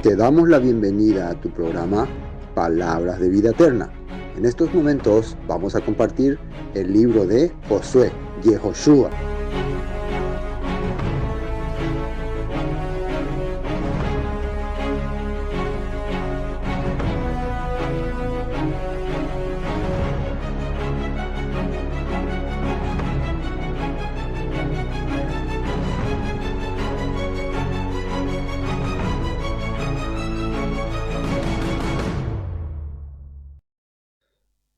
Te damos la bienvenida a tu programa Palabras de Vida Eterna. En estos momentos vamos a compartir el libro de Josué, Yehoshua.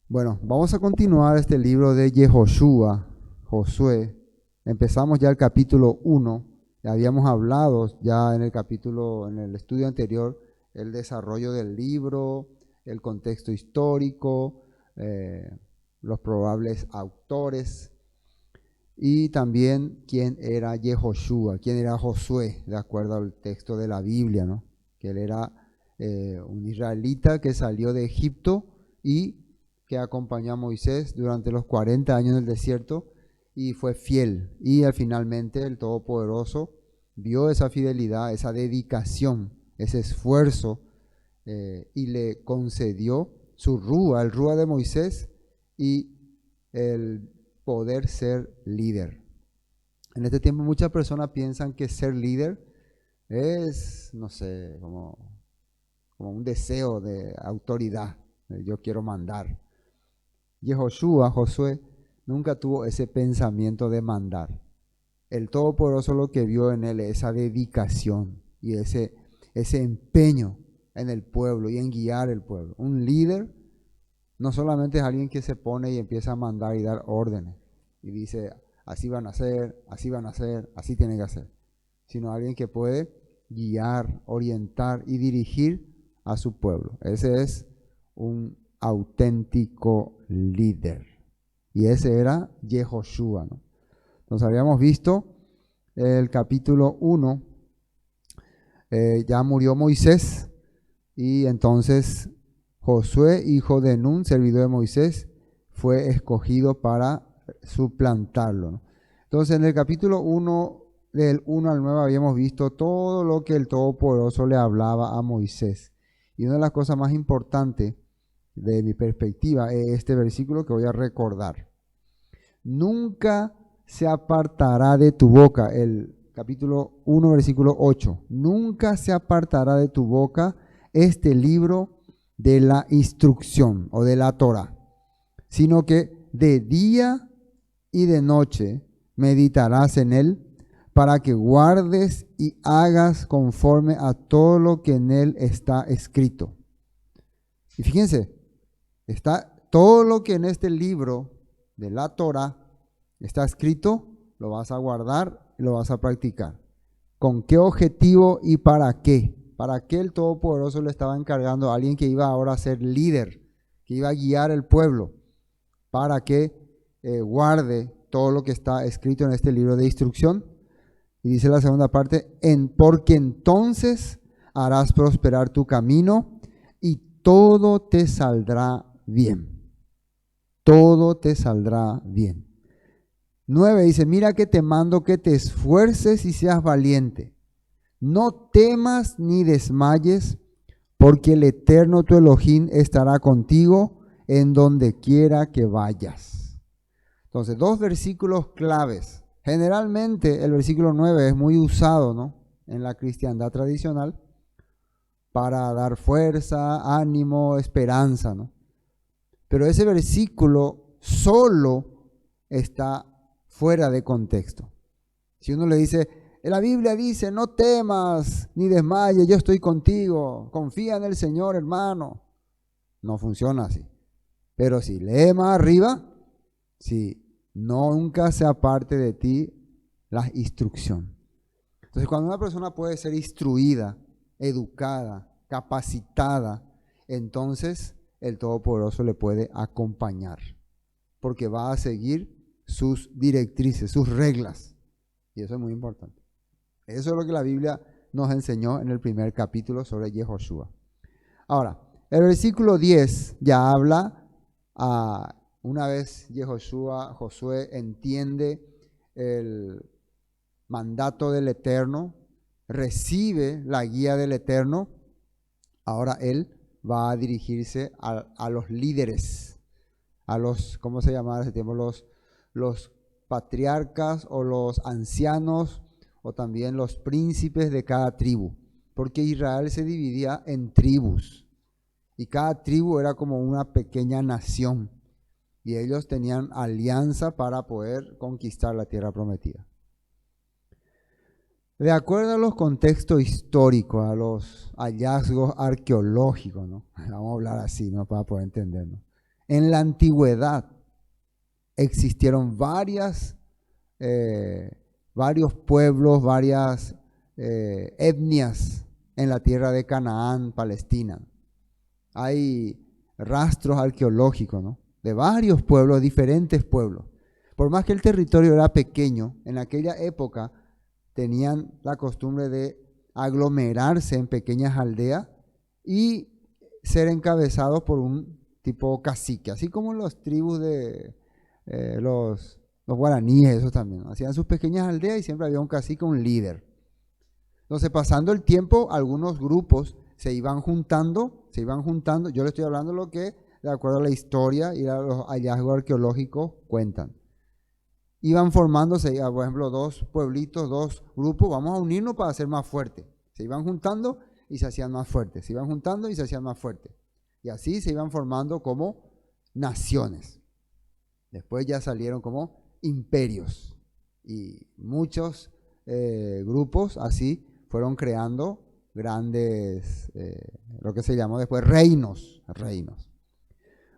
Bueno, vamos a continuar este libro de Yehoshua, Josué. Empezamos ya el capítulo 1. Habíamos hablado ya en el estudio anterior, el desarrollo del libro, el contexto histórico, los probables autores y también quién era Yehoshua, quién era Josué, de acuerdo al texto de la Biblia, ¿no? Que él era un israelita que salió de Egipto y que acompañó a Moisés durante los 40 años en el desierto y fue fiel. Y finalmente el Todopoderoso vio esa fidelidad, esa dedicación, ese esfuerzo y le concedió su rúa, el rúa de Moisés y el poder ser líder. En este tiempo muchas personas piensan que ser líder es, no sé, como un deseo de autoridad. Yo quiero mandar. Yehoshua, Josué, nunca tuvo ese pensamiento de mandar. El Todopoderoso lo que vio en él es esa dedicación y ese empeño en el pueblo y en guiar el pueblo. Un líder no solamente es alguien que se pone y empieza a mandar y dar órdenes y dice, así van a hacer, así van a hacer, así tienen que hacer, sino alguien que puede guiar, orientar y dirigir a su pueblo. Ese es un auténtico líder. Y ese era Yehoshua, ¿no? Entonces habíamos visto el capítulo 1, ya murió Moisés y entonces Josué, hijo de Nun, servidor de Moisés, fue escogido para suplantarlo, ¿no? Entonces en el capítulo 1, del 1 al 9, habíamos visto todo lo que el Todopoderoso le hablaba a Moisés. Y una de las cosas más importantes de mi perspectiva es este versículo que voy a recordar. Nunca se apartará de tu boca, el capítulo 1, versículo 8. Nunca se apartará de tu boca este libro de la instrucción o de la Torá, sino que de día y de noche meditarás en él para que guardes y hagas conforme a todo lo que en él está escrito. Y fíjense, está todo lo que en este libro de la Torá está escrito, lo vas a guardar y lo vas a practicar. ¿Con qué objetivo y para qué? ¿Para qué el Todopoderoso le estaba encargando a alguien que iba ahora a ser líder, que iba a guiar el pueblo? Para que guarde todo lo que está escrito en este libro de instrucción. Y dice la segunda parte, porque entonces harás prosperar tu camino y todo te saldrá bien. Todo te saldrá bien. 9 dice, mira que te mando que te esfuerces y seas valiente. No temas ni desmayes, porque el Eterno tu Elohim estará contigo en donde quiera que vayas. Entonces, dos versículos claves. Generalmente el versículo 9 es muy usado, ¿no?, en la cristiandad tradicional para dar fuerza, ánimo, esperanza, ¿no? Pero ese versículo solo está fuera de contexto. Si uno le dice, la Biblia dice, no temas ni desmayes, yo estoy contigo, confía en el Señor, hermano. No funciona así. Pero si lee más arriba, si nunca se aparte de ti la instrucción. Entonces, cuando una persona puede ser instruida, educada, capacitada, entonces el Todopoderoso le puede acompañar, porque va a seguir sus directrices, sus reglas. Y eso es muy importante. Eso es lo que la Biblia nos enseñó en el primer capítulo sobre Yehoshua. Ahora, el versículo 10 ya habla, una vez Josué entiende el mandato del Eterno, recibe la guía del Eterno, Ahora él va a dirigirse a los líderes, a los, ¿cómo se llamaba ese tiempo? Los patriarcas o los ancianos o también los príncipes de cada tribu, porque Israel se dividía en tribus y cada tribu era como una pequeña nación y ellos tenían alianza para poder conquistar la tierra prometida. De acuerdo a los contextos históricos, a los hallazgos arqueológicos, ¿no? Vamos a hablar así, ¿no? Para poder entendernos. En la antigüedad existieron varios pueblos, varias etnias en la tierra de Canaán, Palestina. Hay rastros arqueológicos, ¿no? De varios pueblos, diferentes pueblos. Por más que el territorio era pequeño, en aquella época tenían la costumbre de aglomerarse en pequeñas aldeas y ser encabezados por un tipo cacique, así como los tribus de los guaraníes, eso también, ¿no? Hacían sus pequeñas aldeas y siempre había un cacique, un líder. Entonces, pasando el tiempo, algunos grupos se iban juntando, yo le estoy hablando lo que, de acuerdo a la historia y a los hallazgos arqueológicos, cuentan. Iban formándose, por ejemplo, dos pueblitos, dos grupos, vamos a unirnos para ser más fuertes. Se iban juntando y se hacían más fuertes, se iban juntando y se hacían más fuertes. Y así se iban formando como naciones. Después ya salieron como imperios y muchos grupos así fueron creando grandes, lo que se llamó después reinos.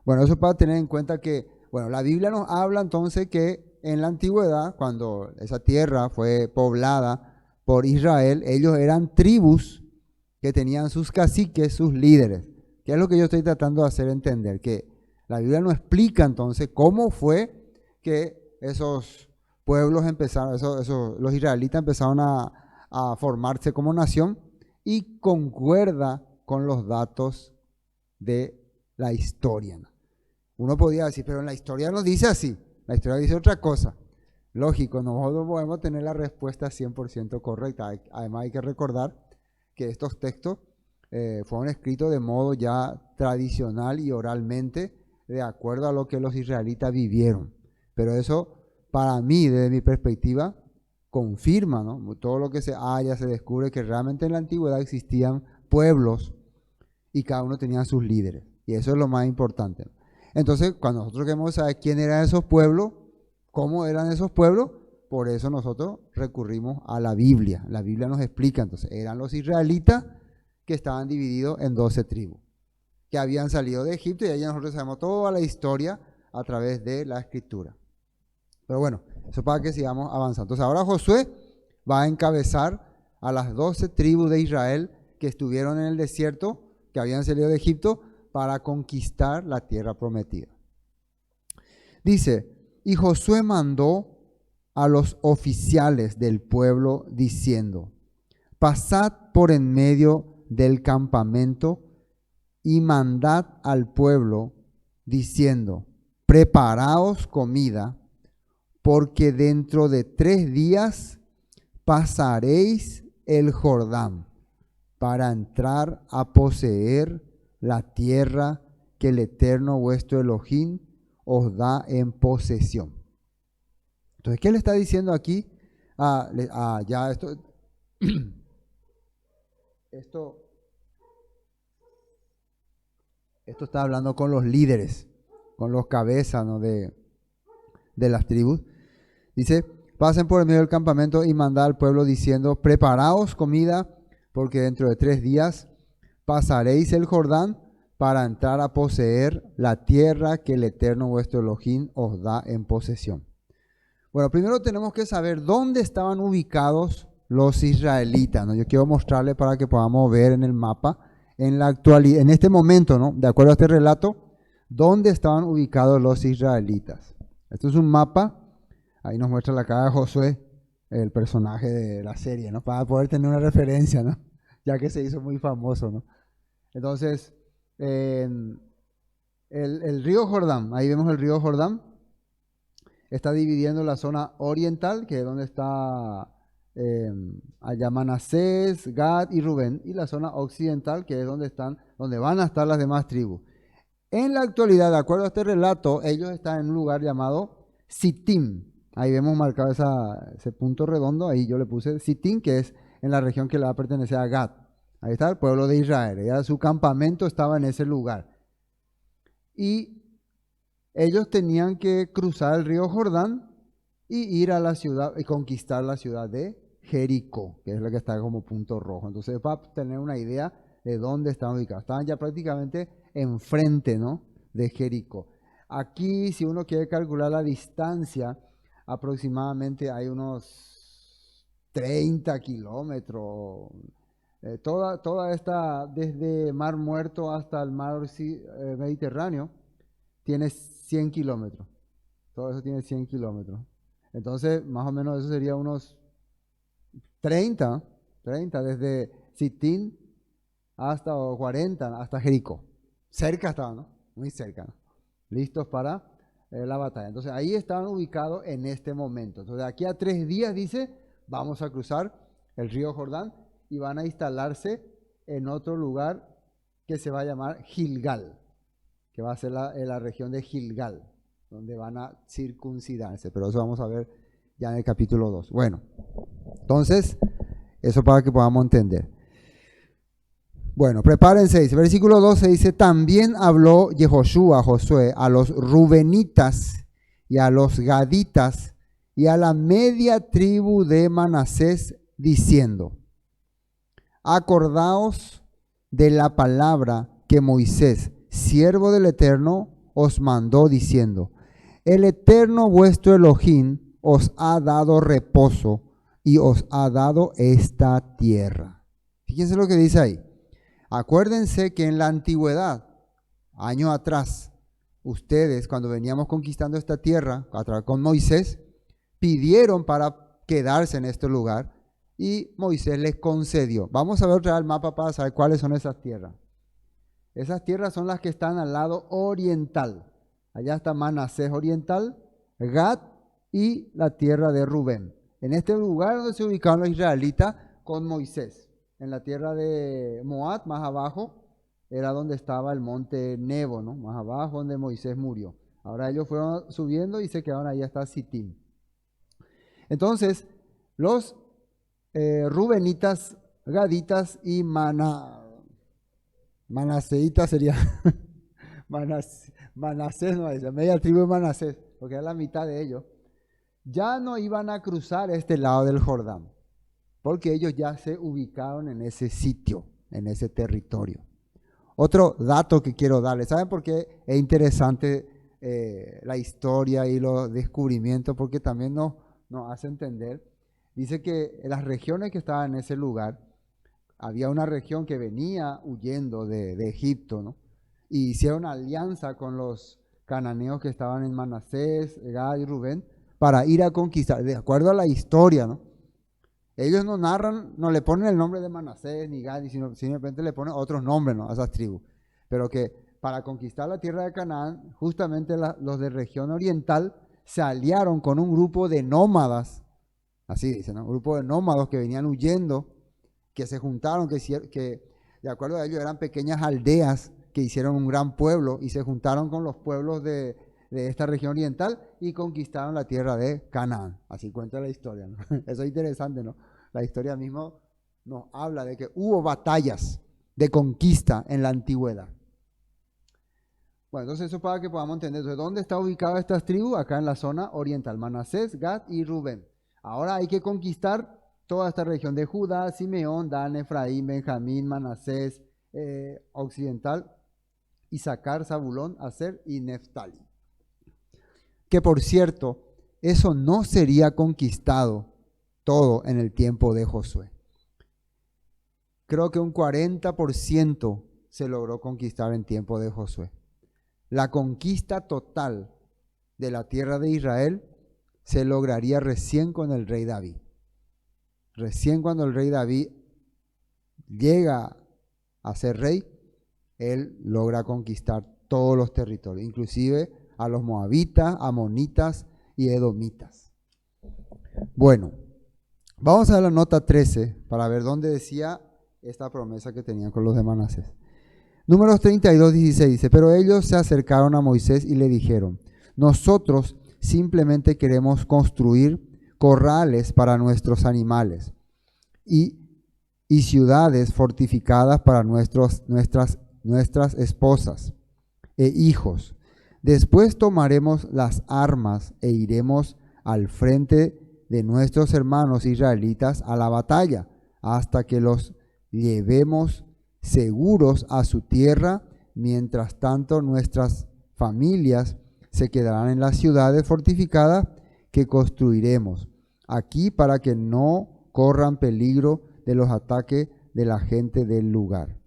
Bueno, eso para tener en cuenta que, bueno, la Biblia nos habla entonces que en la antigüedad, cuando esa tierra fue poblada por Israel, ellos eran tribus que tenían sus caciques, sus líderes. ¿Qué es lo que yo estoy tratando de hacer entender? Que la Biblia nos explica entonces cómo fue que esos pueblos empezaron, los israelitas empezaron a formarse como nación y concuerda con los datos de la historia. Uno podría decir, pero en la historia no dice así. La historia dice otra cosa. Lógico, nosotros no podemos tener la respuesta 100% correcta. Además hay que recordar que estos textos fueron escritos de modo ya tradicional y oralmente, de acuerdo a lo que los israelitas vivieron. Pero eso, para mí, desde mi perspectiva, confirma, ¿no? Todo lo que se halla, se descubre que realmente en la antigüedad existían pueblos y cada uno tenía sus líderes. Y eso es lo más importante. Entonces, cuando nosotros queremos saber quién eran esos pueblos, cómo eran esos pueblos, por eso nosotros recurrimos a la Biblia. La Biblia nos explica, entonces, eran los israelitas que estaban divididos en 12 tribus, que habían salido de Egipto y ahí nosotros sabemos toda la historia a través de la Escritura. Pero bueno, eso para que sigamos avanzando. Entonces, ahora Josué va a encabezar a las 12 tribus de Israel que estuvieron en el desierto, que habían salido de Egipto, para conquistar la tierra prometida. Dice, y Josué mandó a los oficiales del pueblo diciendo, pasad por en medio del campamento y mandad al pueblo diciendo, preparaos comida, porque dentro de 3 días pasaréis el Jordán para entrar a poseer la tierra que el Eterno vuestro Elohim os da en posesión. Entonces, ¿qué le está diciendo aquí? Ya esto está hablando con los líderes, con los cabezas, ¿no? de las tribus. Dice, pasen por el medio del campamento y mandad al pueblo diciendo, preparaos comida, porque dentro de 3 días pasaréis el Jordán para entrar a poseer la tierra que el Eterno vuestro Elohim os da en posesión. Bueno, primero tenemos que saber dónde estaban ubicados los israelitas, ¿no? Yo quiero mostrarles para que podamos ver en el mapa, en la actualidad, en este momento, ¿no? De acuerdo a este relato, dónde estaban ubicados los israelitas. Esto es un mapa, ahí nos muestra la cara de Josué, el personaje de la serie, ¿no? Para poder tener una referencia, ¿no? Ya que se hizo muy famoso, ¿no? Entonces, el río Jordán, ahí vemos el río Jordán, está dividiendo la zona oriental, que es donde está allá Manasés, Gad y Rubén, y la zona occidental, que es donde van a estar las demás tribus. En la actualidad, de acuerdo a este relato, ellos están en un lugar llamado Sittim. Ahí vemos marcado ese punto redondo, ahí yo le puse Sittim, que es en la región que le va a pertenecer a Gad. Ahí está el pueblo de Israel, ya su campamento estaba en ese lugar. Y ellos tenían que cruzar el río Jordán y ir a la ciudad y conquistar la ciudad de Jericó, que es la que está como punto rojo. Entonces, para tener una idea de dónde estaban ubicados, estaban ya prácticamente enfrente, ¿no?, de Jericó. Aquí, si uno quiere calcular la distancia, aproximadamente hay unos 30 kilómetros. Toda esta, desde Mar Muerto hasta el mar Mediterráneo, tiene 100 kilómetros. Todo eso tiene 100 kilómetros. Entonces, más o menos eso sería unos 30 desde Sittim hasta 40, hasta Jericó. Cerca estaban, ¿no? Muy cerca, ¿no? Listos para la batalla. Entonces, ahí estaban ubicados en este momento. Entonces, de aquí a 3 días, dice, vamos a cruzar el río Jordán y van a instalarse en otro lugar que se va a llamar Gilgal, que va a ser la región de Gilgal, donde van a circuncidarse. Pero eso vamos a ver ya en el capítulo 2. Bueno, entonces, eso para que podamos entender. Bueno, prepárense, dice, versículo 12 dice, también habló Yehoshua, Josué, a los rubenitas y a los gaditas y a la media tribu de Manasés, diciendo, acordaos de la palabra que Moisés, siervo del Eterno, os mandó diciendo, el Eterno vuestro Elohim os ha dado reposo y os ha dado esta tierra. Fíjense lo que dice ahí. Acuérdense que en la antigüedad, años atrás, ustedes cuando veníamos conquistando esta tierra con Moisés, pidieron para quedarse en este lugar y Moisés les concedió. Vamos a ver otra vez el mapa para saber cuáles son esas tierras. Esas tierras son las que están al lado oriental. Allá está Manasés oriental, Gad y la tierra de Rubén. En este lugar donde se ubicaron los israelitas con Moisés. En la tierra de Moab, más abajo, era donde estaba el monte Nebo, ¿no? Más abajo, donde Moisés murió. Ahora ellos fueron subiendo y se quedaron ahí hasta Sittim. Entonces, los rubenitas, gaditas y manaseitas sería Manasés, no dice, media tribu de Manasés, porque era la mitad de ellos, ya no iban a cruzar este lado del Jordán, porque ellos ya se ubicaron en ese sitio, en ese territorio. Otro dato que quiero darles, ¿saben por qué es interesante la historia y los descubrimientos? Porque también nos hace entender. Dice que en las regiones que estaban en ese lugar, había una región que venía huyendo de Egipto, ¿no? Y hicieron alianza con los cananeos que estaban en Manasés, Gad y Rubén, para ir a conquistar, de acuerdo a la historia, ¿no? Ellos no narran, no le ponen el nombre de Manasés ni Gad, sino simplemente le ponen otros nombres, ¿no?, a esas tribus. Pero que para conquistar la tierra de Canaán, justamente los de región oriental se aliaron con un grupo de nómadas, así dicen, ¿no?, un grupo de nómadas que venían huyendo, que se juntaron, que de acuerdo a ellos eran pequeñas aldeas que hicieron un gran pueblo y se juntaron con los pueblos de esta región oriental y conquistaron la tierra de Canaán. Así cuenta la historia, ¿no? Eso es interesante, ¿no? La historia misma nos habla de que hubo batallas de conquista en la antigüedad. Bueno, entonces eso para que podamos entender. Entonces, ¿dónde están ubicadas estas tribus? Acá en la zona oriental, Manasés, Gad y Rubén. Ahora hay que conquistar toda esta región de Judá, Simeón, Dan, Efraín, Benjamín, Manasés, occidental, Isaacar, Zabulón, Aser y Neftali. Que por cierto, eso no sería conquistado todo en el tiempo de Josué. Creo que un 40% se logró conquistar en tiempo de Josué. La conquista total de la tierra de Israel se lograría recién con el rey David. Recién cuando el rey David llega a ser rey, él logra conquistar todos los territorios, inclusive a los moabitas, amonitas y edomitas. Bueno, Vamos a ver la nota 13 para ver dónde decía esta promesa que tenían con los de Manasés. Números 32, 16 dice, pero ellos se acercaron a Moisés y le dijeron, nosotros simplemente queremos construir corrales para nuestros animales y ciudades fortificadas para nuestras esposas e hijos. Después tomaremos las armas e iremos al frente de nuestros hermanos israelitas a la batalla, hasta que los llevemos seguros a su tierra. Mientras tanto, nuestras familias se quedarán en las ciudades fortificadas que construiremos aquí para que no corran peligro de los ataques de la gente del lugar.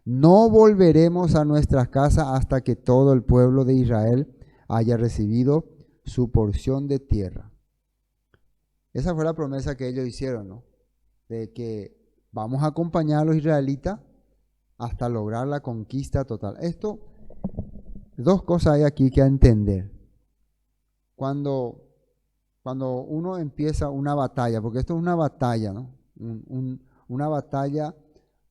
No volveremos a nuestras casas hasta que todo el pueblo de Israel haya recibido su porción de tierra. Esa fue la promesa que ellos hicieron, ¿no? De que vamos a acompañar a los israelitas hasta lograr la conquista total. Esto, dos cosas hay aquí que entender. Cuando uno empieza una batalla, porque esto es una batalla, ¿no? Una batalla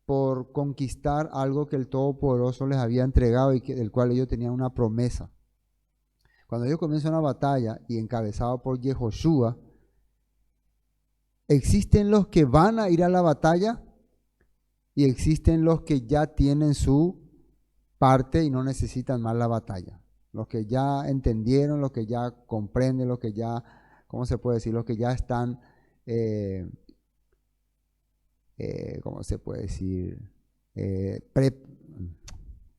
por conquistar algo que el Todopoderoso les había entregado y del cual ellos tenían una promesa. Cuando ellos comienzan una batalla y encabezado por Yehoshua, existen los que van a ir a la batalla y existen los que ya tienen su parte y no necesitan más la batalla. Los que ya entendieron, los que ya comprenden, los que ya, ¿cómo se puede decir? Los que ya están, ¿cómo se puede decir?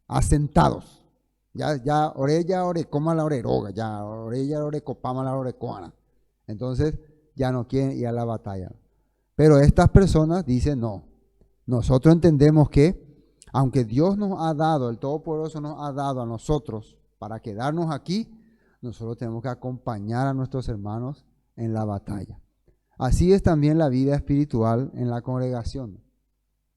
Asentados. Ya, ore, coma la oreroga, ya, ore, copama la orecoana. Entonces, ya no quieren ir a la batalla. Pero estas personas dicen, no, nosotros entendemos que, aunque Dios nos ha dado, el Todopoderoso nos ha dado a nosotros para quedarnos aquí, nosotros tenemos que acompañar a nuestros hermanos en la batalla. Así es también la vida espiritual en la congregación.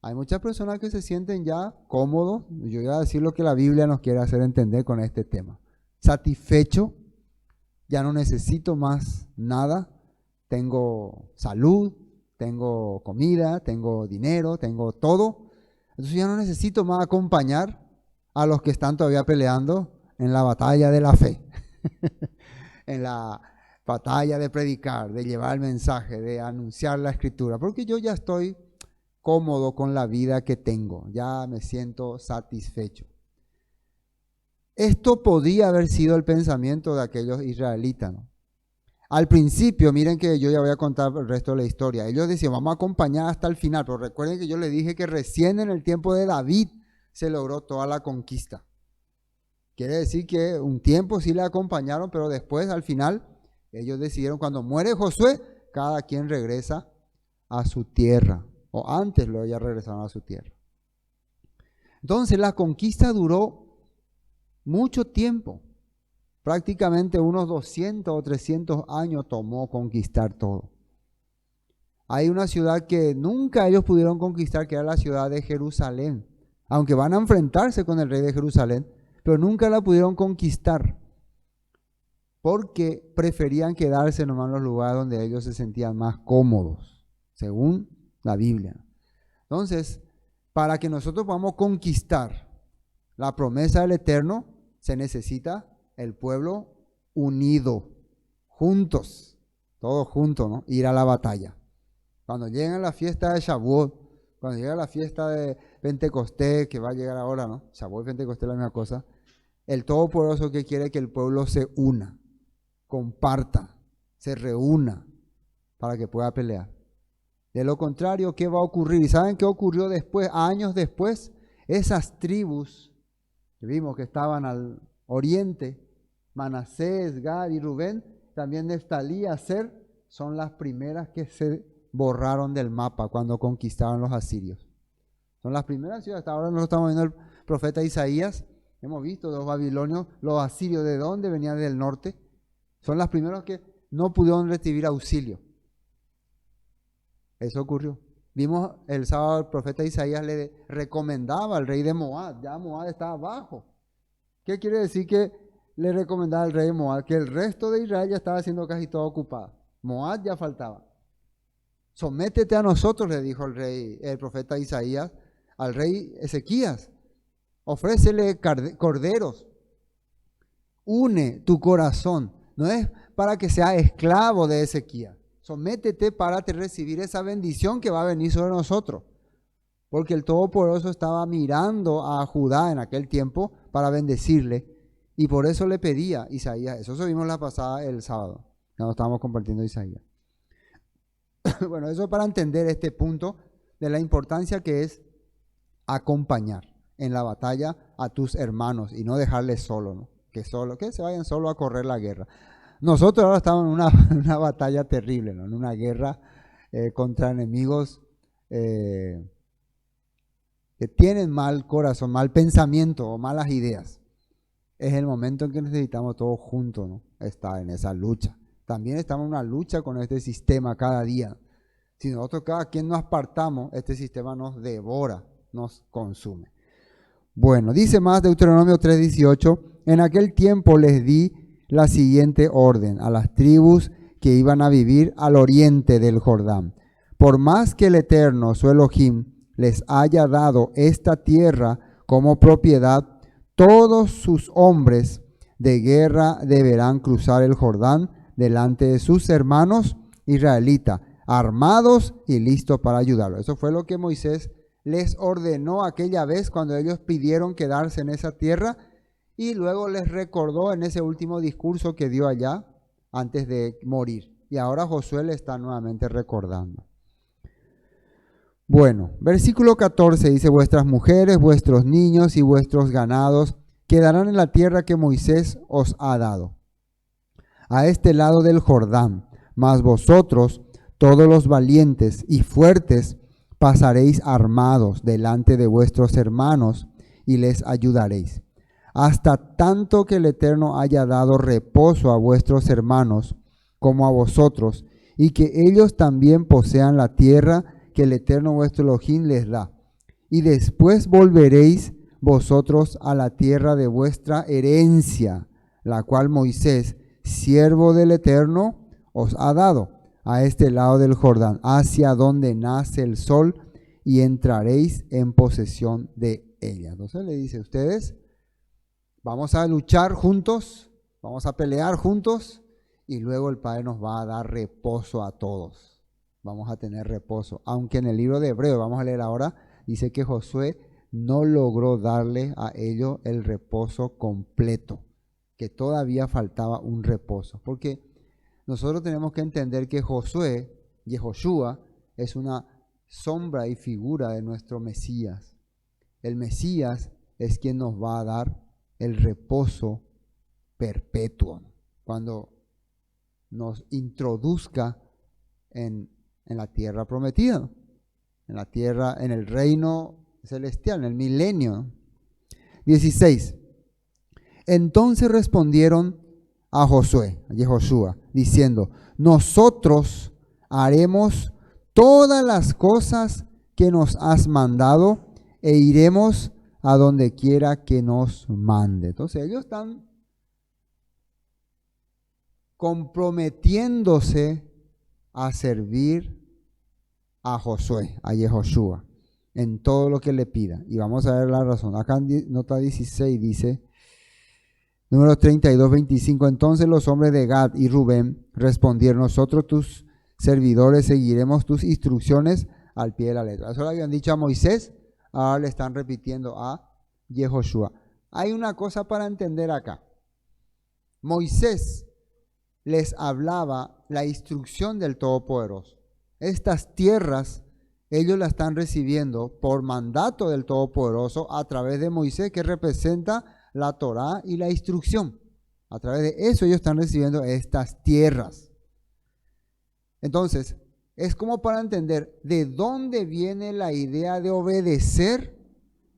Hay muchas personas que se sienten ya cómodos. Yo voy a decir lo que la Biblia nos quiere hacer entender con este tema. Satisfecho, ya no necesito más nada. Tengo salud, tengo comida, tengo dinero, tengo todo. Entonces ya no necesito más acompañar a los que están todavía peleando en la batalla de la fe, en la batalla de predicar, de llevar el mensaje, de anunciar la escritura, porque yo ya estoy cómodo con la vida que tengo, ya me siento satisfecho. Esto podía haber sido el pensamiento de aquellos israelitas, ¿no? Al principio, miren que yo ya voy a contar el resto de la historia. Ellos decían, vamos a acompañar hasta el final, pero recuerden que yo les dije que recién en el tiempo de David se logró toda la conquista. Quiere decir que un tiempo sí le acompañaron, pero después, al final, ellos decidieron, cuando muere Josué, cada quien regresa a su tierra, o antes lo ya regresaron a su tierra. Entonces, la conquista duró mucho tiempo. Prácticamente unos 200 o 300 años tomó conquistar todo. Hay una ciudad que nunca ellos pudieron conquistar, que era la ciudad de Jerusalén. Aunque van a enfrentarse con el rey de Jerusalén, pero nunca la pudieron conquistar. Porque preferían quedarse nomás en los lugares donde ellos se sentían más cómodos, según la Biblia. Entonces, para que nosotros podamos conquistar la promesa del Eterno, se necesita el pueblo unido, juntos, todos juntos, ¿no? Ir a la batalla. Cuando llega la fiesta de Shavuot, cuando llega la fiesta de Pentecostés, que va a llegar ahora, ¿no? Shavuot y Pentecostés es la misma cosa. El Todopoderoso que quiere que el pueblo se una, comparta, se reúna para que pueda pelear. De lo contrario, ¿qué va a ocurrir? ¿Y saben qué ocurrió después? Años después, esas tribus que vimos que estaban al oriente, Manasés, Gad y Rubén, también Neftalí, Aser, son las primeras que se borraron del mapa cuando conquistaron los asirios. Son las primeras ciudades. Hasta ahora nosotros estamos viendo el profeta Isaías. Hemos visto los babilonios, los asirios, ¿de dónde? Venían del norte. Son las primeras que no pudieron recibir auxilio. Eso ocurrió. Vimos el sábado el profeta Isaías le recomendaba al rey de Moab. Ya Moab estaba abajo. ¿Qué quiere decir que le recomendaba al rey de Moab? Que el resto de Israel ya estaba siendo casi todo ocupado. Moab ya faltaba. Sométete a nosotros, le dijo el profeta Isaías, al rey Ezequías. Ofrécele corderos. Une tu corazón. No es para que sea esclavo de Ezequías. Sométete para recibir esa bendición que va a venir sobre nosotros. Porque el Todopoderoso estaba mirando a Judá en aquel tiempo para bendecirle. Y por eso le pedía Isaías. Eso vimos la pasada el sábado, cuando estábamos compartiendo Isaías. Bueno, eso para entender este punto de la importancia que es acompañar en la batalla a tus hermanos y no dejarles solos, ¿no? Que se vayan solo a correr la guerra. Nosotros ahora estamos en una batalla terrible, ¿no? En una guerra contra enemigos que tienen mal corazón, mal pensamiento o malas ideas. Es el momento en que necesitamos todos juntos, ¿no? Estar en esa lucha. También estamos en una lucha con este sistema cada día. Si nosotros cada quien nos apartamos, este sistema nos devora, nos consume. Bueno, dice más Deuteronomio 3:18, en aquel tiempo les di la siguiente orden a las tribus que iban a vivir al oriente del Jordán. Por más que el Eterno, su Elohim, les haya dado esta tierra como propiedad, todos sus hombres de guerra deberán cruzar el Jordán delante de sus hermanos israelitas, armados y listos para ayudarlos. Eso fue lo que Moisés les ordenó aquella vez cuando ellos pidieron quedarse en esa tierra, y luego les recordó en ese último discurso que dio allá antes de morir. Y ahora Josué le está nuevamente recordando. Bueno, versículo 14 dice, vuestras mujeres, vuestros niños y vuestros ganados quedarán en la tierra que Moisés os ha dado, a este lado del Jordán, mas vosotros, todos los valientes y fuertes, pasaréis armados delante de vuestros hermanos y les ayudaréis, hasta tanto que el Eterno haya dado reposo a vuestros hermanos como a vosotros, y que ellos también posean la tierra que el Eterno vuestro Elohim les da. Y después volveréis vosotros a la tierra de vuestra herencia, la cual Moisés, siervo del Eterno, os ha dado, a este lado del Jordán, hacia donde nace el sol, y entraréis en posesión de ella. Entonces le dice, ustedes vamos a luchar juntos, vamos a pelear juntos, y luego el Padre nos va a dar reposo a todos. Vamos a tener reposo. Aunque en el libro de Hebreos, vamos a leer ahora, dice que Josué no logró darle a ellos el reposo completo, que todavía faltaba un reposo. Porque nosotros tenemos que entender que Josué, Yehoshua, es una sombra y figura de nuestro Mesías. El Mesías es quien nos va a dar el reposo perpetuo, cuando nos introduzca en la tierra prometida, en la tierra, en el reino celestial, en el milenio. 16. Entonces respondieron a Josué, a Yehoshua, diciendo, nosotros haremos todas las cosas que nos has mandado e iremos a donde quiera que nos mande. Entonces ellos están comprometiéndose a servir a Josué, a Yehoshua, en todo lo que le pida. Y vamos a ver la razón. Acá en nota 16 dice, número 32, 25, entonces los hombres de Gad y Rubén respondieron, nosotros tus servidores seguiremos tus instrucciones al pie de la letra. Eso le habían dicho a Moisés, ahora le están repitiendo a Yehoshua. Hay una cosa para entender acá. Moisés les hablaba la instrucción del Todopoderoso. Estas tierras ellos las están recibiendo por mandato del Todopoderoso a través de Moisés, que representa la Torá y la instrucción. A través de eso ellos están recibiendo estas tierras. Entonces, es como para entender de dónde viene la idea de obedecer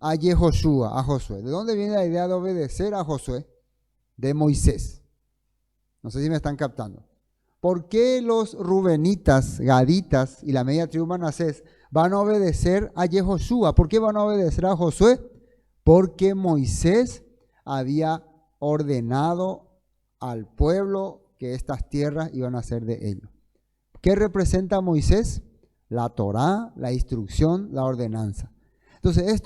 a Yehoshua, a Josué. ¿De dónde viene la idea de obedecer a Josué? De Moisés. No sé si me están captando. ¿Por qué los rubenitas, gaditas y la media tribu Manasés van a obedecer a Yehoshua? ¿Por qué van a obedecer a Josué? Porque Moisés había ordenado al pueblo que estas tierras iban a ser de ellos. ¿Qué representa Moisés? la Torá, la instrucción, la ordenanza. Entonces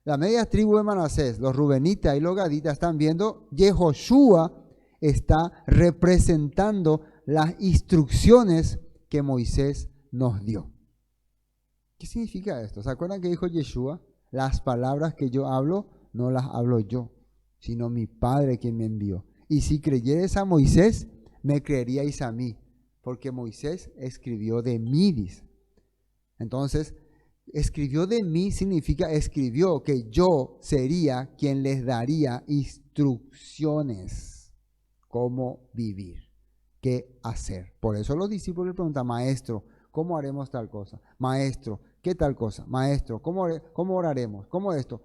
la media tribu de Manasés, los rubenitas y los gaditas están viendo, Yehoshua está representando las instrucciones que Moisés nos dio. ¿Qué significa esto? ¿Se acuerdan que dijo Yeshua? Las palabras que yo hablo, no las hablo yo, sino mi Padre quien me envió. Y si creyeres a Moisés, me creeríais a mí, porque Moisés escribió de mí, dice. Entonces, escribió de mí significa escribió que yo sería quien les daría instrucciones, cómo vivir, qué hacer. Por eso los discípulos le preguntan, maestro, ¿cómo haremos tal cosa? Maestro, ¿qué tal cosa? Maestro, ¿cómo oraremos? ¿Cómo esto?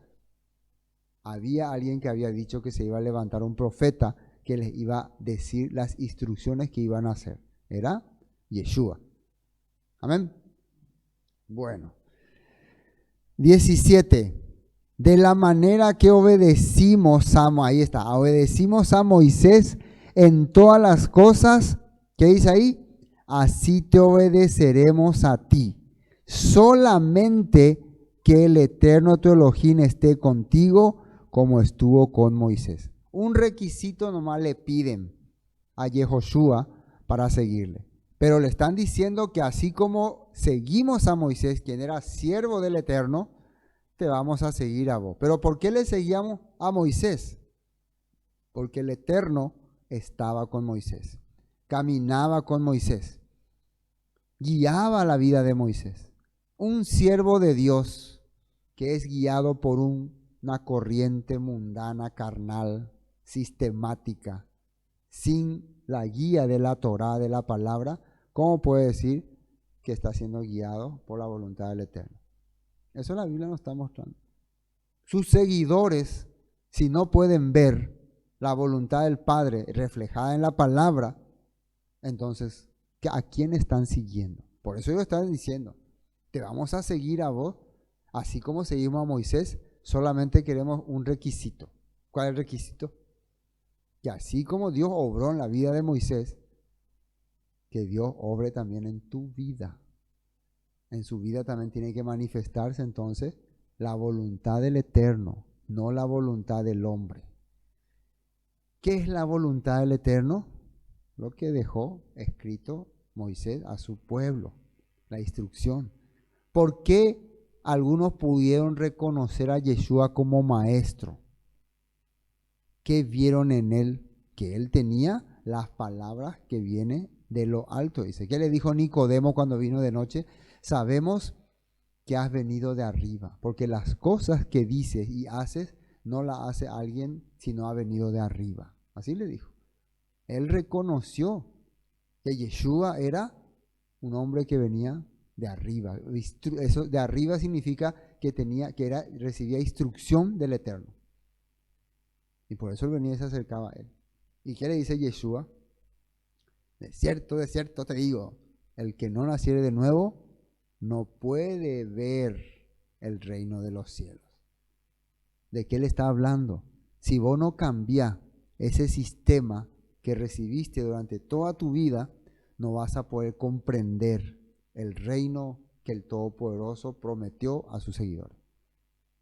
Había alguien que había dicho que se iba a levantar un profeta que les iba a decir las instrucciones que iban a hacer. Era Yeshua. Amén. Bueno. 17. De la manera que obedecimos obedecimos a Moisés en todas las cosas, ¿qué dice ahí? Así te obedeceremos a ti. Solamente que el Eterno tu Elohim esté contigo como estuvo con Moisés. Un requisito nomás le piden a Yehoshua para seguirle. Pero le están diciendo que así como seguimos a Moisés, quien era siervo del Eterno, te vamos a seguir a vos. ¿Pero por qué le seguíamos a Moisés? Porque el Eterno estaba con Moisés, caminaba con Moisés, guiaba la vida de Moisés. Un siervo de Dios que es guiado por una corriente mundana, carnal, sistemática, sin la guía de la Torá, de la palabra, ¿cómo puede decir que está siendo guiado por la voluntad del Eterno? Eso la Biblia nos está mostrando. Sus seguidores, si no pueden ver la voluntad del Padre reflejada en la palabra, entonces, ¿a quién están siguiendo? Por eso ellos están diciendo, te vamos a seguir a vos, así como seguimos a Moisés, solamente queremos un requisito. ¿Cuál es el requisito? Que así como Dios obró en la vida de Moisés, que Dios obre también en tu vida. En su vida también tiene que manifestarse entonces la voluntad del Eterno, no la voluntad del hombre. ¿Qué es la voluntad del Eterno? Lo que dejó escrito Moisés a su pueblo, la instrucción. ¿Por qué algunos pudieron reconocer a Yeshua como maestro? ¿Qué vieron en él? Que él tenía las palabras que vienen de lo alto. Dice, ¿qué le dijo Nicodemo cuando vino de noche? Sabemos que has venido de arriba, porque las cosas que dices y haces no las hace alguien si no ha venido de arriba. Así le dijo. Él reconoció que Yeshua era un hombre que venía de arriba. Eso de arriba significa que recibía instrucción del Eterno. Y por eso él venía y se acercaba a él. ¿Y qué le dice Yeshua? De cierto te digo, el que no naciere de nuevo no puede ver el reino de los cielos. ¿De qué le está hablando? Si vos no cambiás ese sistema que recibiste durante toda tu vida, no vas a poder comprender el reino que el Todopoderoso prometió a sus seguidores.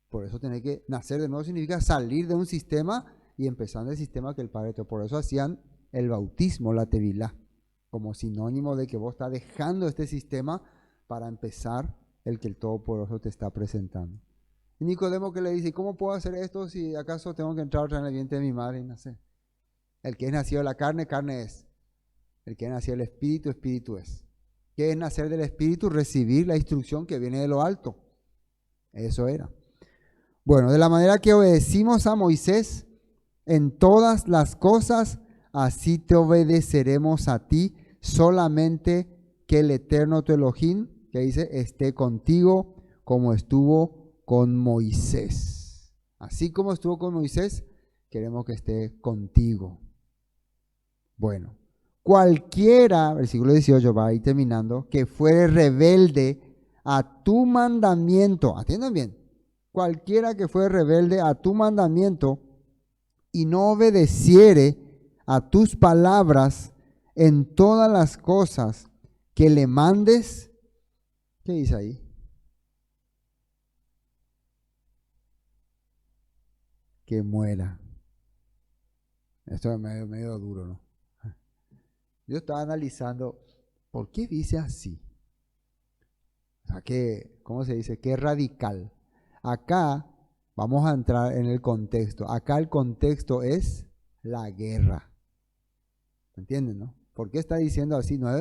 Por eso tener que nacer de nuevo significa salir de un sistema y empezar el sistema que el Padre te dio. Por eso hacían el bautismo, la tevilá, como sinónimo de que vos estás dejando este sistema para empezar el que el Todopoderoso te está presentando. Y Nicodemo que le dice, ¿cómo puedo hacer esto si acaso tengo que entrar otra vez en el vientre de mi madre y nacer? El que es nacido de la carne, carne es. El que es nacido del Espíritu, Espíritu es. ¿Qué es nacer del Espíritu? Recibir la instrucción que viene de lo alto. Eso era. Bueno, de la manera que obedecimos a Moisés en todas las cosas, así te obedeceremos a ti, solamente que el Eterno tu Elohim, que dice, esté contigo como estuvo con Moisés. Así como estuvo con Moisés, queremos que esté contigo. Bueno, cualquiera, versículo 18, va ahí terminando, que fuere rebelde a tu mandamiento, atiendan bien, cualquiera que fuere rebelde a tu mandamiento y no obedeciere a tus palabras en todas las cosas que le mandes, ¿Qué dice ahí? Que muera. Esto es medio duro, ¿no? Yo estaba analizando, ¿por qué dice así? O sea, ¿cómo se dice? Qué radical. Acá vamos a entrar en el contexto. Acá el contexto es la guerra. ¿Entienden, no? ¿Por qué está diciendo así? No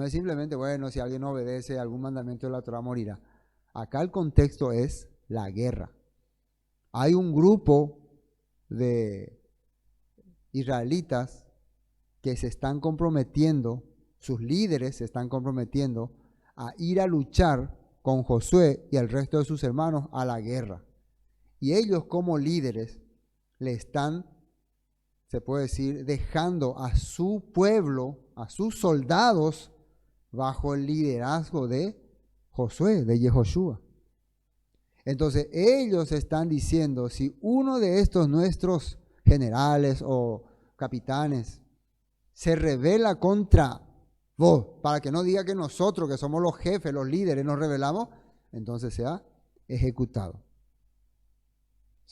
es simplemente, bueno, si alguien obedece algún mandamiento de la Torah morirá. Acá el contexto es la guerra. Hay un grupo de israelitas que se están comprometiendo, sus líderes se están comprometiendo a ir a luchar con Josué y el resto de sus hermanos a la guerra. Y ellos como líderes le están, se puede decir, dejando a su pueblo, a sus soldados, bajo el liderazgo de Josué, de Yehoshua. Entonces ellos están diciendo, si uno de estos nuestros generales o capitanes se rebela contra vos, para que no diga que nosotros, que somos los jefes, los líderes, nos rebelamos, entonces sea ejecutado.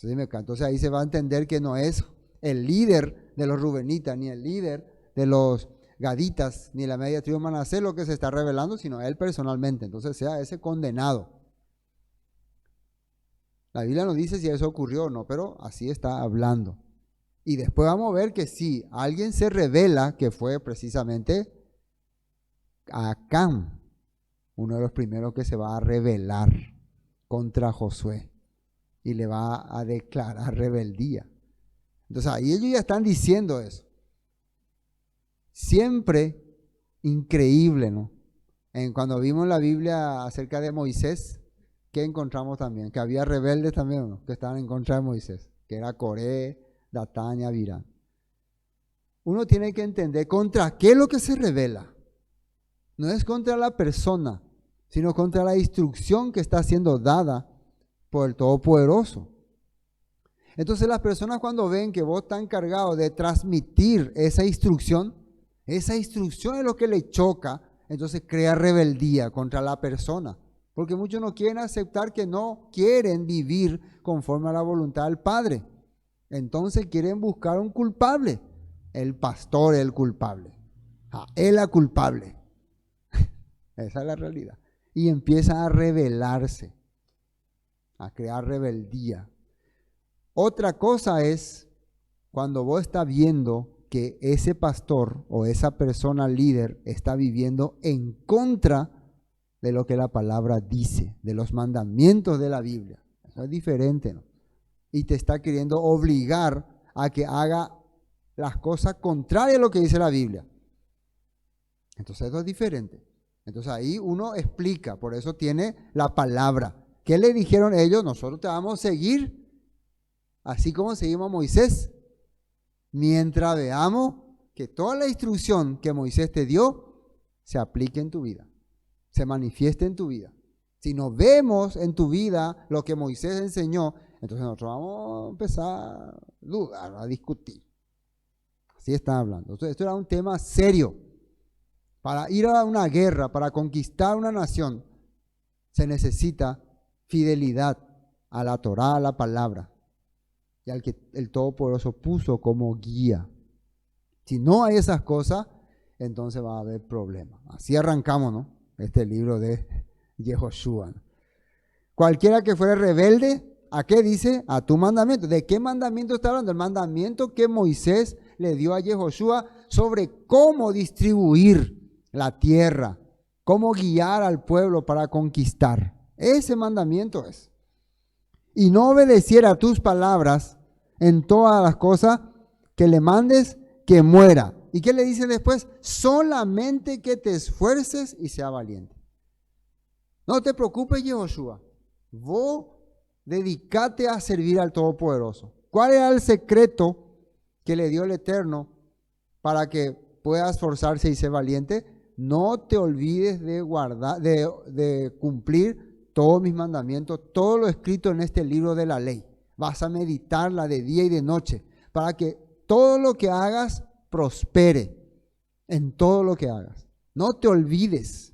Entonces ahí se va a entender que no es el líder de los rubenitas, ni el líder de los gaditas, ni la media tribu Manasés lo que se está rebelando, sino él personalmente. Entonces sea ese condenado. La Biblia no dice si eso ocurrió o no, pero así está hablando. Y después vamos a ver que si alguien se revela, que fue precisamente Acán, uno de los primeros que se va a rebelar contra Josué y le va a declarar rebeldía. Entonces ahí ellos ya están diciendo eso. Siempre increíble, ¿no? Cuando vimos la Biblia acerca de Moisés, ¿qué encontramos también? Que había rebeldes también, ¿no? Que estaban en contra de Moisés, que era Coré, Datán y Abirán. Uno tiene que entender contra qué es lo que se revela. No es contra la persona, sino contra la instrucción que está siendo dada por el Todopoderoso. Entonces las personas cuando ven que vos estás encargado de transmitir esa instrucción es lo que le choca, entonces crea rebeldía contra la persona. Porque muchos no quieren aceptar que no quieren vivir conforme a la voluntad del Padre. Entonces quieren buscar un culpable. El pastor es el culpable. Él es culpable. Esa es la realidad. Y empieza a rebelarse, a crear rebeldía. Otra cosa es cuando vos estás viendo que ese pastor o esa persona líder está viviendo en contra de lo que la palabra dice, de los mandamientos de la Biblia. Eso es diferente, ¿no? Y te está queriendo obligar a que haga las cosas contrarias a lo que dice la Biblia. Entonces eso es diferente. Entonces ahí uno explica, por eso tiene la palabra. ¿Qué le dijeron ellos? Nosotros te vamos a seguir, así como seguimos a Moisés, mientras veamos que toda la instrucción que Moisés te dio se aplique en tu vida, se manifieste en tu vida. Si no vemos en tu vida lo que Moisés enseñó, entonces nosotros vamos a empezar a dudar, a discutir. Así están hablando. Entonces esto era un tema serio. Para ir a una guerra, para conquistar una nación, se necesita fidelidad a la Torá, a la palabra, y al que el Todopoderoso puso como guía. Si no hay esas cosas, entonces va a haber problemas. Así arrancamos, ¿no? Este libro de Yehoshua. Cualquiera que fuera rebelde, ¿a qué dice? A tu mandamiento. ¿De qué mandamiento está hablando? El mandamiento que Moisés le dio a Yehoshua sobre cómo distribuir la tierra, cómo guiar al pueblo para conquistar. Ese mandamiento es. Y no obedeciera a tus palabras en todas las cosas que le mandes, que muera. ¿Y qué le dice después? Solamente que te esfuerces y sea valiente. No te preocupes, Yehoshua. Vos dedicate a servir al Todopoderoso. ¿Cuál era el secreto que le dio el Eterno para que pueda esforzarse y ser valiente? No te olvides de guardar, de cumplir todos mis mandamientos, todo lo escrito en este libro de la ley. Vas a meditarla de día y de noche para que todo lo que hagas prospere en todo lo que hagas. No te olvides.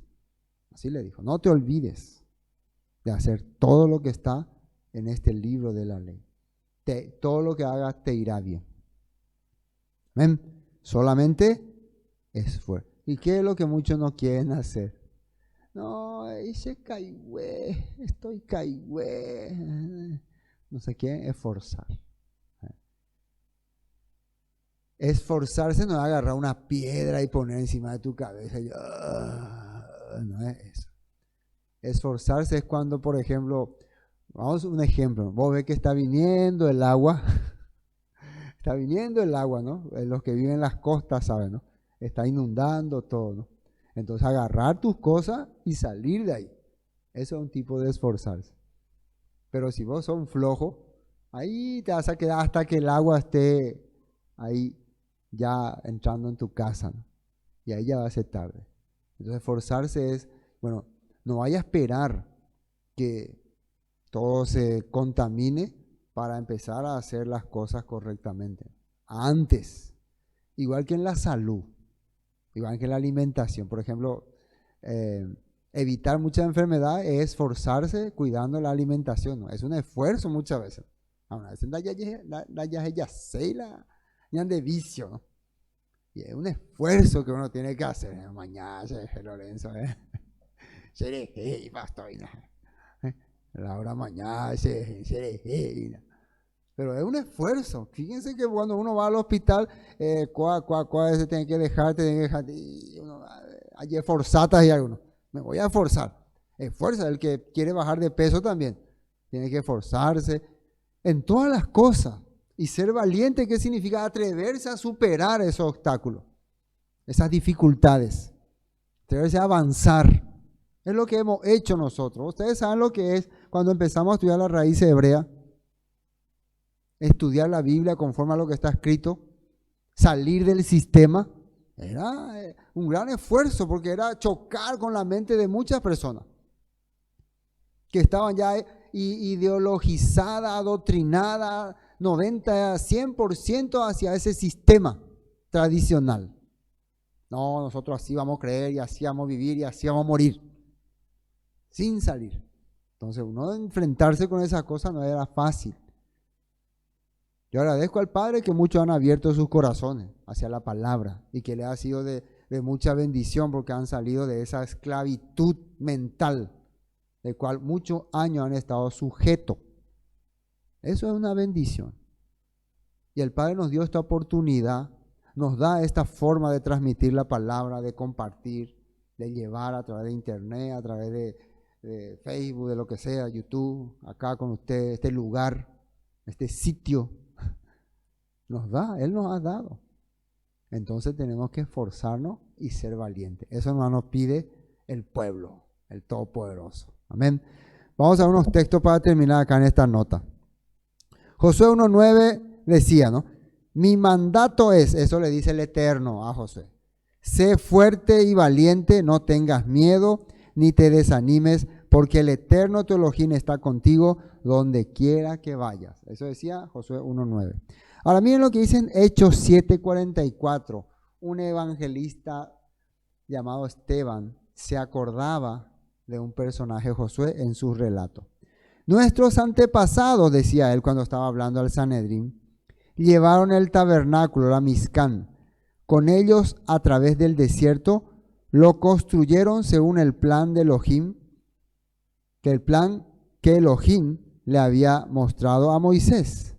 Así le dijo, no te olvides de hacer todo lo que está en este libro de la ley. Todo lo que hagas te irá bien. ¿Ven? Solamente esfuerzo. ¿Y qué es lo que muchos no quieren hacer? No, hice caigüe, estoy caigüe. No se quieren esforzar. Esforzarse no es agarrar una piedra y poner encima de tu cabeza. No es eso. Esforzarse es cuando, por ejemplo, vamos a un ejemplo. Vos ves que está viniendo el agua. Está viniendo el agua, ¿no? Los que viven en las costas saben, ¿no? Está inundando todo, ¿no? Entonces agarrar tus cosas y salir de ahí. Eso es un tipo de esforzarse. Pero si vos sos un flojo, ahí te vas a quedar hasta que el agua esté ahí ya entrando en tu casa, ¿no? Y ahí ya va a ser tarde. Entonces esforzarse es, bueno, no vaya a esperar que todo se contamine para empezar a hacer las cosas correctamente. Antes, igual que en la salud, igual que en la alimentación, por ejemplo, evitar muchas enfermedades es esforzarse cuidando la alimentación, ¿no? Es un esfuerzo muchas veces. Ahora, es de vicio, ¿no? Y es un esfuerzo que uno tiene que hacer. Mañana, Lorenzo, la hora mañana, pero es un esfuerzo. Fíjense que cuando uno va al hospital, se tiene que dejar, y uno, hay esforzatas y algunos. Me voy a esforzar. Esfuerza, el que quiere bajar de peso también. Tiene que esforzarse en todas las cosas. Y ser valiente, ¿qué significa? Atreverse a superar esos obstáculos, esas dificultades. Atreverse a avanzar. Es lo que hemos hecho nosotros. Ustedes saben lo que es cuando empezamos a estudiar la raíz hebrea. Estudiar la Biblia conforme a lo que está escrito. Salir del sistema. Era un gran esfuerzo porque era chocar con la mente de muchas personas que estaban ya ideologizadas, adoctrinadas, 100% hacia ese sistema tradicional. No, nosotros así vamos a creer y así vamos a vivir y así vamos a morir. Sin salir. Entonces, uno enfrentarse con esas cosas no era fácil. Yo agradezco al Padre que muchos han abierto sus corazones hacia la palabra y que le ha sido de mucha bendición porque han salido de esa esclavitud mental de cual muchos años han estado sujetos. Eso es una bendición. Y el Padre nos dio esta oportunidad, nos da esta forma de transmitir la palabra, de compartir, de llevar a través de internet, a través de Facebook, de lo que sea, YouTube, acá con ustedes, este lugar, este sitio. Él nos ha dado. Entonces tenemos que esforzarnos y ser valientes. Eso nos pide el pueblo, el Todopoderoso. Amén. Vamos a ver unos textos para terminar acá en esta nota. Josué 1:9 decía, ¿no? Mi mandato es, eso le dice el Eterno a Josué, sé fuerte y valiente, no tengas miedo ni te desanimes, porque el Eterno tu Elohim está contigo donde quiera que vayas. Eso decía Josué 1:9. Ahora miren lo que dicen Hechos 7:44. Un evangelista llamado Esteban se acordaba de un personaje Josué en su relato. Nuestros antepasados, decía él cuando estaba hablando al Sanedrín, llevaron el tabernáculo, la Mizcán, con ellos a través del desierto, lo construyeron según el plan de Elohim, que el plan que Elohim le había mostrado a Moisés.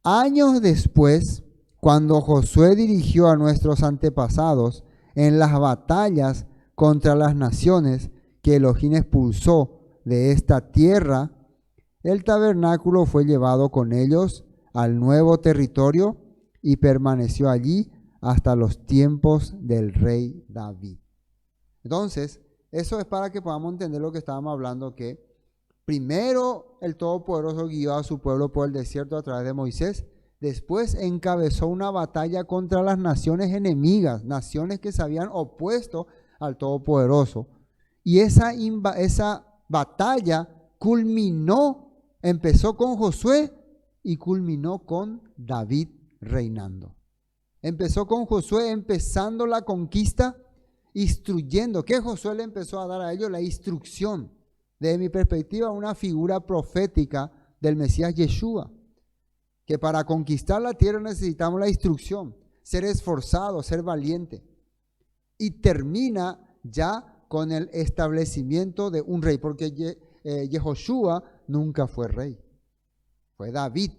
Años después, cuando Josué dirigió a nuestros antepasados en las batallas contra las naciones que Elohim expulsó de esta tierra, el tabernáculo fue llevado con ellos al nuevo territorio y permaneció allí hasta los tiempos del rey David. Entonces, eso es para que podamos entender lo que estábamos hablando, que primero el Todopoderoso guió a su pueblo por el desierto a través de Moisés, después encabezó una batalla contra las naciones enemigas, naciones que se habían opuesto al Todopoderoso. Y esa batalla empezó con Josué y culminó con David reinando. Empezó con Josué empezando la conquista instruyendo. ¿Qué Josué le empezó a dar a ellos? La instrucción. Desde mi perspectiva, una figura profética del Mesías Yeshua. Que para conquistar la tierra necesitamos la instrucción. Ser esforzado, ser valiente. Y termina ya con el establecimiento de un rey. Porque Yehoshua nunca fue rey. Fue David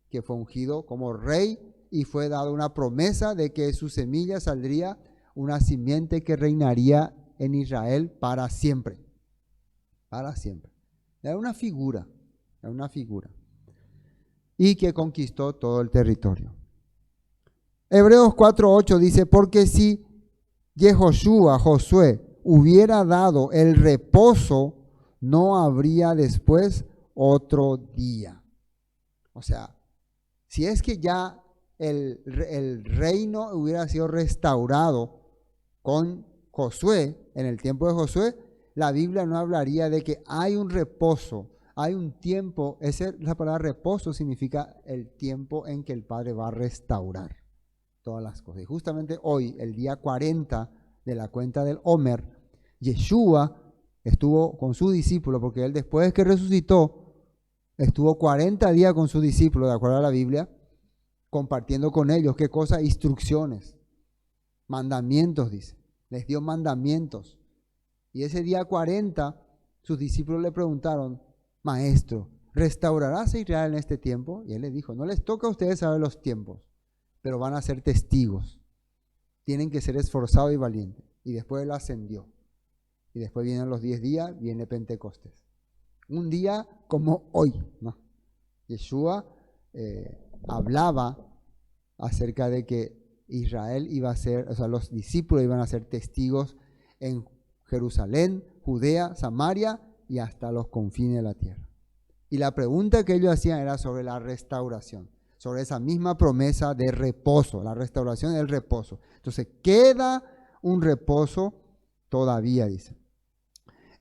que fue ungido como rey y fue dada una promesa de que de su semilla saldría una simiente que reinaría en Israel para siempre. Para siempre. Era una figura. Y que conquistó todo el territorio. Hebreos 4:8 dice, porque si Yehoshua, Josué, hubiera dado el reposo, no habría después otro día. O sea, si es que ya el reino hubiera sido restaurado con Josué, en el tiempo de Josué, la Biblia no hablaría de que hay un reposo, hay un tiempo. La palabra reposo significa el tiempo en que el Padre va a restaurar todas las cosas. Y justamente hoy, el día 40 de la cuenta del Omer, Yeshua estuvo con su discípulo, porque él después que resucitó, estuvo 40 días con sus discípulos, de acuerdo a la Biblia, compartiendo con ellos, ¿qué cosa? Instrucciones, mandamientos, dice. Les dio mandamientos. Y ese día 40, sus discípulos le preguntaron, Maestro, ¿restaurarás a Israel en este tiempo? Y él les dijo, no les toca a ustedes saber los tiempos, pero van a ser testigos. Tienen que ser esforzados y valientes. Y después él ascendió. Y después vienen los 10 días, viene Pentecostés. Un día como hoy, ¿no? Yeshua hablaba acerca de que Israel iba a ser, o sea, los discípulos iban a ser testigos en Jerusalén, Judea, Samaria y hasta los confines de la tierra. Y la pregunta que ellos hacían era sobre la restauración, sobre esa misma promesa de reposo, la restauración del reposo. Entonces, queda un reposo todavía, dice.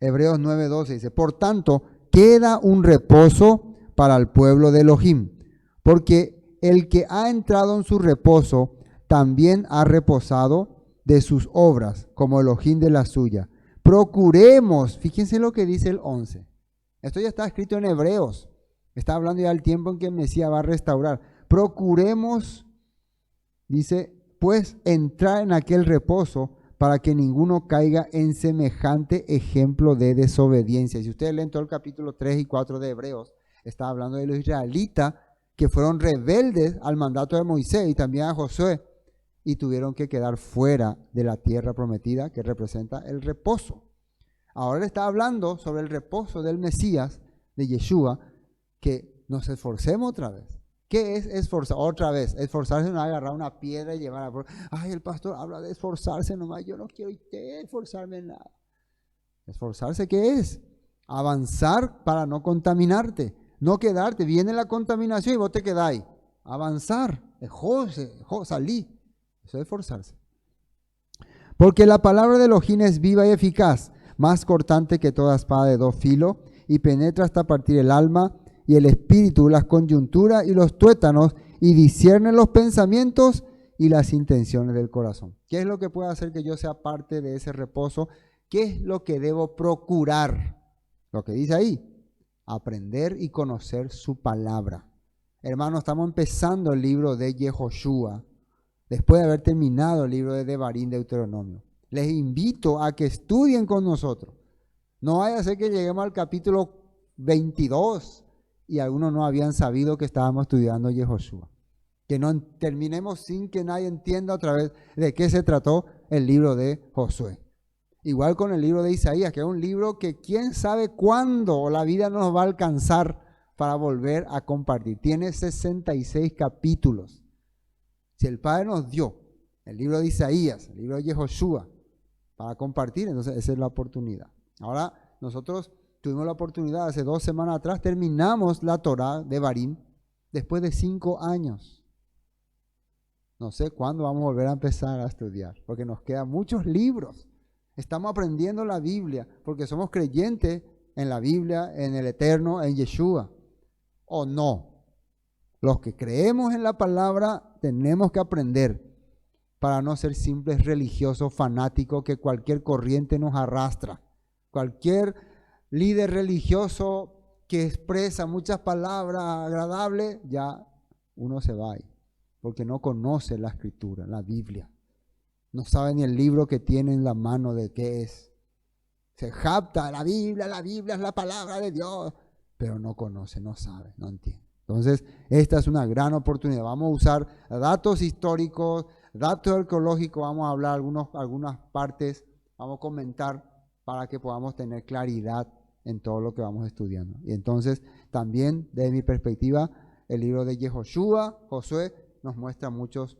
Hebreos 9:12 dice, por tanto, queda un reposo para el pueblo de Elohim, porque el que ha entrado en su reposo también ha reposado de sus obras, como Elohim de la suya. Procuremos, fíjense lo que dice el 11. Esto ya está escrito en Hebreos. Está hablando ya del tiempo en que el Mesías va a restaurar. Procuremos, dice, pues entrar en aquel reposo para que ninguno caiga en semejante ejemplo de desobediencia. Si ustedes leen todo el capítulo 3 y 4 de Hebreos, está hablando de los israelitas que fueron rebeldes al mandato de Moisés y también a Josué y tuvieron que quedar fuera de la tierra prometida que representa el reposo. Ahora le está hablando sobre el reposo del Mesías, de Yeshua, que nos esforcemos otra vez. ¿Qué es esforzar? Otra vez, esforzarse no es agarrar una piedra y llevarla por... Ay, el pastor habla de esforzarse nomás, yo no quiero esforzarme en nada. ¿Esforzarse qué es? Avanzar para no contaminarte, no quedarte. Viene la contaminación y vos te quedáis. Avanzar, salí. Eso es esforzarse. Porque la palabra de Elohim es viva y eficaz, más cortante que toda espada de dos filos, y penetra hasta partir el alma y el espíritu, las coyunturas y los tuétanos, y discierne los pensamientos y las intenciones del corazón. ¿Qué es lo que puede hacer que yo sea parte de ese reposo? ¿Qué es lo que debo procurar? Lo que dice ahí, aprender y conocer su palabra. Hermanos, estamos empezando el libro de Yehoshua, después de haber terminado el libro de Devarim, Deuteronomio. Les invito a que estudien con nosotros. No vaya a ser que lleguemos al capítulo 22 y algunos no habían sabido que estábamos estudiando Yehoshua. Que no terminemos sin que nadie entienda otra vez de qué se trató el libro de Josué. Igual con el libro de Isaías, que es un libro que quién sabe cuándo la vida nos va a alcanzar para volver a compartir. Tiene 66 capítulos. Si el Padre nos dio el libro de Isaías, el libro de Yehoshua, para compartir, entonces esa es la oportunidad. Ahora nosotros tuvimos la oportunidad, hace 2 semanas atrás, terminamos la Torá de Devarim después de 5 años. No sé cuándo vamos a volver a empezar a estudiar, porque nos quedan muchos libros. Estamos aprendiendo la Biblia, porque somos creyentes en la Biblia, en el Eterno, en Yeshua. ¿O no? Los que creemos en la palabra tenemos que aprender. para no ser simples religiosos fanáticos que cualquier corriente nos arrastra. Cualquier líder religioso que expresa muchas palabras agradables, ya uno se va ahí, porque no conoce la Escritura, la Biblia. No sabe ni el libro que tiene en la mano de qué es. Se jacta, la Biblia es la palabra de Dios, pero no conoce, no sabe, no entiende. Entonces, esta es una gran oportunidad. Vamos a usar datos históricos, datos arqueológicos, vamos a hablar algunas partes, vamos a comentar para que podamos tener claridad en todo lo que vamos estudiando. Y entonces, también, desde mi perspectiva, el libro de Josué, nos muestra muchos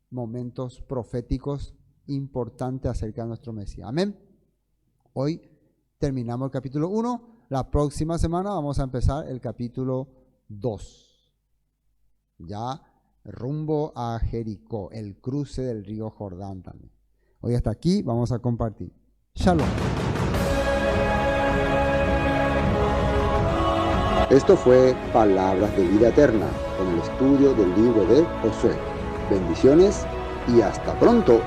momentos proféticos importantes acerca de nuestro Mesías. Amén. Hoy terminamos el capítulo 1. La próxima semana vamos a empezar el capítulo 2. Ya rumbo a Jericó, el cruce del río Jordán también. Hoy hasta aquí vamos a compartir. Shalom. Esto fue Palabras de Vida Eterna, con el estudio del libro de Josué. Bendiciones y hasta pronto.